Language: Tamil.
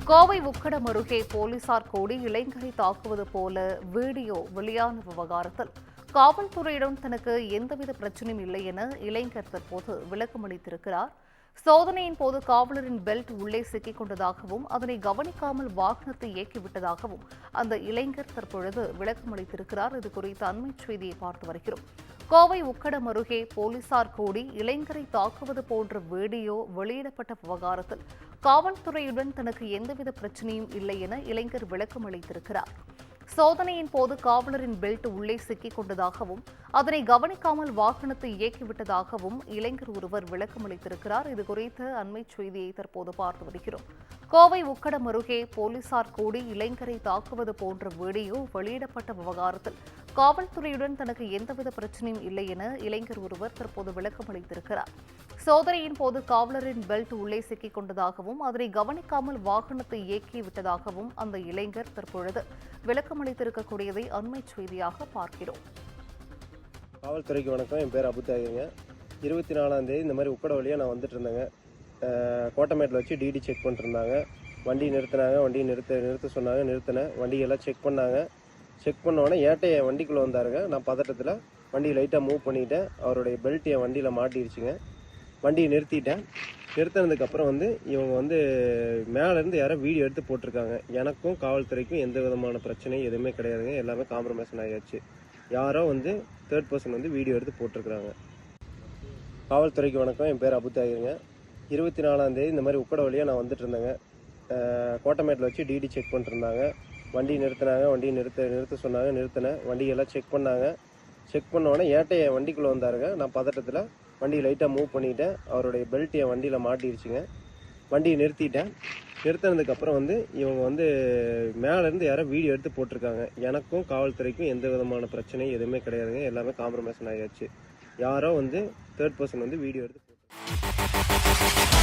கோவை உக்கடம் அருகே போலீசார் கூடி இளைஞரை தாக்குவது போல வீடியோ வெளியான விவகாரத்தில் காவல்துறையிடம் தனக்கு எந்தவித பிரச்சனையும் இல்லை என இளைஞர் தற்போது விளக்கமளித்திருக்கிறார். சோதனையின் போது காவலரின் பெல்ட் உள்ளே சிக்கிக் கொண்டதாகவும் அதனை கவனிக்காமல் வாகனத்தை இயக்கிவிட்டதாகவும் அந்த இளைஞர் தற்பொழுது விளக்கமளித்திருக்கிறார். இதுகுறித்த அண்மை செய்தியை பார்த்து வருகிறோம். கோவை உக்கடம் அருகே போலீசார் கூடி இளைஞரை தாக்குவது போன்ற வீடியோ வெளியிடப்பட்ட விவகாரத்தில் காவல்துறையுடன் தனக்கு எந்தவித பிரச்சனையும் இல்லை என இளைஞர் விளக்கம் அளித்திருக்கிறார். சோதனையின் போது காவலரின் பெல்ட் உள்ளே சிக்கிக் கொண்டதாகவும் அதனை கவனிக்காமல் வாகனத்தை இயக்கிவிட்டதாகவும் இளைஞர் ஒருவர் விளக்கம் அளித்திருக்கிறார். இதுகுறித்த அண்மை செய்தியை தற்போது பார்த்து வருகிறோம். கோவை உக்கடம் அருகே போலீசார் கூடி இளைஞரை தாக்குவது போன்ற வீடியோ வெளியிடப்பட்ட விவகாரத்தில் காவல்துறையுடன் தனக்கு எந்தவித பிரச்சனையும் இல்லை என இளைஞர் ஒருவர் தற்போது விளக்கம் அளித்திருக்கிறார். சோதனையின் போது காவலரின் பெல்ட் உள்ளே சிக்கிக் கொண்டதாகவும் அதனை கவனிக்காமல் வாகனத்தை இயக்கிவிட்டதாகவும் அந்த இளைஞர் தற்பொழுது விளக்கம் அளித்திருக்கக்கூடியதை அண்மை செய்தியாக பார்க்கிறோம். காவல்துறைக்கு வணக்கம். என் பேர் அபுதாகிங்க. 24ஆம் தேதி இந்த மாதிரி உக்கட வழியாக நான் வந்துட்டு இருந்தேங்க. கோட்டமேட்டில் வச்சு டிடி செக் பண்ணிட்டு இருந்தாங்க. வண்டி நிறுத்தினாங்க. வண்டியை நிறுத்த சொன்னாங்க. நிறுத்தினேன். வண்டியெல்லாம் செக் பண்ணாங்க. செக் பண்ணோன்னே ஏட்டையை என் வண்டிக்குள்ளே வந்தாருங்க. நான் பதட்டத்தில் வண்டியை லைட்டாக மூவ் பண்ணிவிட்டேன். அவருடைய பெல்ட் என் வண்டியில் மாட்டிடுச்சுங்க. வண்டியை நிறுத்திட்டேன். நிறுத்தினதுக்கப்புறம் இவங்க மேலேருந்து யாரோ வீடியோ எடுத்து போட்டிருக்காங்க. எனக்கும் காவல்துறைக்கும் எந்த விதமான பிரச்சனையும் எதுவுமே கிடையாதுங்க. எல்லாமே காம்ப்ரமைஸ் ஆகியாச்சு. யாரோ தேர்ட் பர்சன் வீடியோ எடுத்து போட்டிருக்கிறாங்க. காவல்துறைக்கு வணக்கம். என் பேர் அபுதாகிங்க. 24ஆம் தேதி இந்த மாதிரி உக்கட வழியாக நான் வந்துட்டு இருந்தேங்க. கோட்டமேட்டில் வச்சு டிடி செக் பண்ணிட்டு இருந்தாங்க. வண்டி நிறுத்தினாங்க. வண்டியை நிறுத்த சொன்னாங்க. நிறுத்தினேன். வண்டியெல்லாம் செக் பண்ணாங்க. செக் பண்ணோன்னே ஏட்டையை என் வண்டிக்குள்ளே வந்தாருங்க. நான் பதட்டத்தில் வண்டியை லைட்டாக மூவ் பண்ணிவிட்டேன். அவருடைய பெல்ட் என் வண்டியில் மாட்டிடுச்சுங்க. வண்டியை நிறுத்திட்டேன். நிறுத்தினதுக்கப்புறம் இவங்க மேலேருந்து யாரோ வீடியோ எடுத்து போட்டிருக்காங்க. எனக்கும் காவல்துறைக்கும் எந்த விதமான பிரச்சனையும் எதுவுமே கிடையாதுங்க. எல்லாமே காம்ப்ரமைஸ் ஆகியாச்சு. யாரோ தேர்ட் பர்சன் வீடியோ எடுத்து போட்டிருக்காங்க.